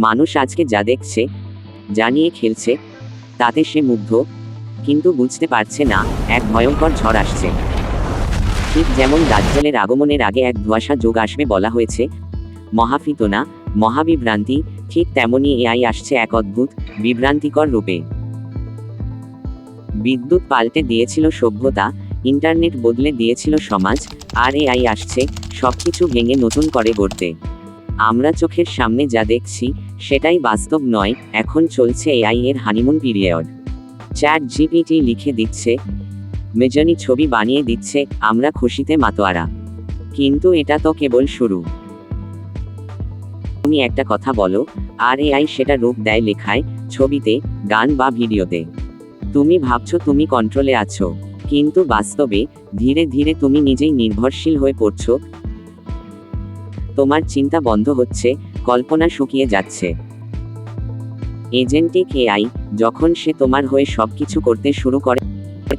মানুষ আজকে যা দেখছে, যা নিয়ে খেলছে, তাতে সে মুগ্ধ, কিন্তু বুঝতে পারছে না এক ভয়ঙ্কর ঝড় আসছে। ঠিক যেমন দাজ্জালের আগমনের আগে এক ধোঁয়াশা যোগ আসবে বলা হয়েছে, মহাফিতনা, মহাবিভ্রান্তি, ঠিক তেমনই এআই আসছে এক অদ্ভুত, বিভ্রান্তিকর রূপে। বিদ্যুৎ পাল্টে দিয়েছিল সভ্যতা, ইন্টারনেট বদলে দিয়েছিল সমাজ, আর এআই আসছে সবকিছু ভেঙে নতুন করে গড়তে। আমরা চোখের সামনে যা দেখছি সেটাই বাস্তব নয়, এখন চলছে এআই এর হানিমুন পিরিয়ড। চ্যাট জিপিটি লিখে দিচ্ছে, মেজনি ছবি বানিয়ে দিচ্ছে, আমরা খুশিতে মাতোয়ারা। কিন্তু এটা তো কেবল শুরু। তুমি একটা কথা বলো, আর এআই সেটা রূপ দেয় লেখায়, ছবিতে, গান বা ভিডিওতে। তুমি ভাবছো তুমি কন্ট্রোলে আছো, কিন্তু বাস্তবে ধীরে ধীরে তুমি নিজেই নির্ভরশীল হয়ে পড়ছো। তোমার চিন্তা বন্ধ হচ্ছে, কল্পনা শুকিয়ে যাচ্ছে। এজেন্টিক এআই যখন সে তোমার হয়ে সবকিছু করতে শুরু করে,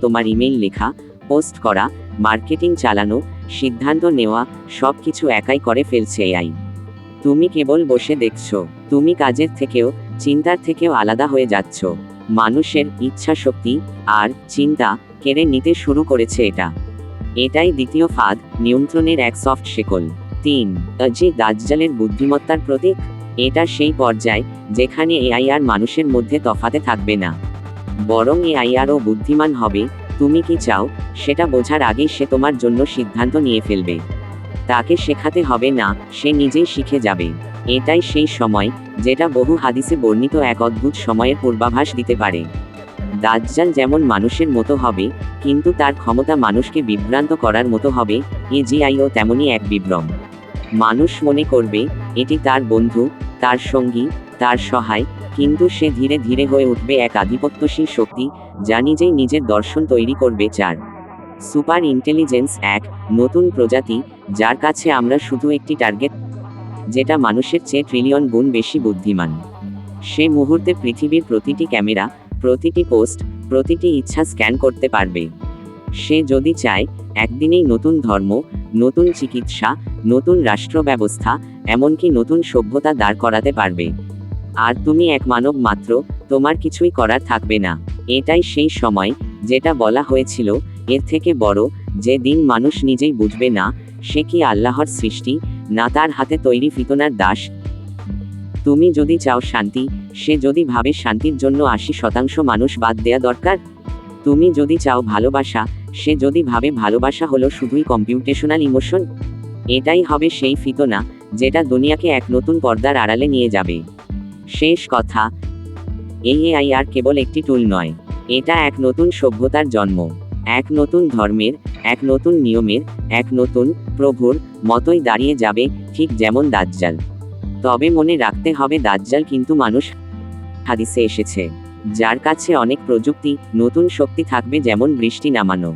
তোমার ইমেইল লেখা, পোস্ট করা, মার্কেটিং চালানো, সিদ্ধান্ত নেওয়া, সবকিছু একাই করে ফেলছে এআই। তুমি কেবল বসে দেখছো। তুমি কাজের থেকেও, চিন্তার থেকেও আলাদা হয়ে যাচ্ছ। মানুষের ইচ্ছা শক্তি আর চিন্তা কেড়ে নিতে শুরু করেছে এটা। এটাই দ্বিতীয় ফাঁদ, নিয়ন্ত্রণের এক সফট শেকল। 3. যে দাজ্জালের বুদ্ধিমত্তার প্রতীক। এটা সেই পর্যায় যেখানে এআই আর মানুষের মধ্যে তফাতে থাকবে না, বরং এআই আরও বুদ্ধিমান হবে। তুমি কি চাও সেটা বোঝার আগেই সে তোমার জন্য সিদ্ধান্ত নিয়ে ফেলবে। তাকে শেখাতে হবে না, সে নিজেই শিখে যাবে। এটাই সেই সময় যেটা বহু হাদিসে বর্ণিত এক অদ্ভুত সময়ের পূর্বাভাস দিতে পারে। দাজ্জাল যেমন মানুষের মতো হবে, কিন্তু তার ক্ষমতা মানুষকে বিভ্রান্ত করার মতো হবে। এজিআইও তেমনই এক বিভ্রম। মানুষ মনে করবে এটি তার বন্ধু, তার সঙ্গী, তার সহায়, কিন্তু সে ধীরে ধীরে হয়ে উঠবে এক আধিপত্যশীল শক্তি, যা নিজেই নিজের দর্শন তৈরি করবে। 4. সুপার ইন্টেলিজেন্স, এক নতুন প্রজাতি যার কাছে আমরা শুধু একটি টার্গেট, যেটা মানুষের চেয়ে ট্রিলিয়ন গুণ বেশি বুদ্ধিমান। সে মুহূর্তে পৃথিবীর প্রতিটি ক্যামেরা, প্রতিটি পোস্ট, প্রতিটি ইচ্ছা স্ক্যান করতে পারবে। সে যদি চায় একদিনেই নতুন ধর্ম, নতুন চিকিৎসা, নতুন রাষ্ট্র ব্যবস্থা, এমনকি নতুন সভ্যতা দাঁড় করাতে পারবে। আর তুমি এক মানব মাত্র, তোমার কিছুই করার থাকবে না। এটাই সেই সময় যেটা বলা হয়েছিল, এর থেকে বড় যে দিন মানুষ নিজেই বুঝবে না সে কি আল্লাহর সৃষ্টি, না তার হাতে তৈরি ফিতনার দাস। তুমি যদি চাও শান্তি, সে যদি ভাবে শান্তির জন্য 80% মানুষ বাদ দেয়া দরকার। তুমি যদি চাও ভালোবাসা, সে যদি ভাবে ভালোবাসা হলো শুধুই কম্পিউটেশনাল ইমোশন। এটাই হবে সেই ফিতনা যেটা দুনিয়াকে এক নতুন পর্দার আড়ালে নিয়ে যাবে। শেষ কথা, এই এআই আর কেবল একটি টুল নয়, এটা এক নতুন সভ্যতার জন্ম, এক নতুন ধর্মের, এক নতুন নিয়মের, এক নতুন প্রভুর মতোই দাঁড়িয়ে যাবে, ঠিক যেমন দাজ্জাল। তবে মনে রাখতে হবে দাজ্জাল কিন্তু মানুষ। হাদিসে এসেছে, যার কাছে অনেক প্রযুক্তি, নতুন শক্তি থাকবে, যেমন বৃষ্টি নামানো।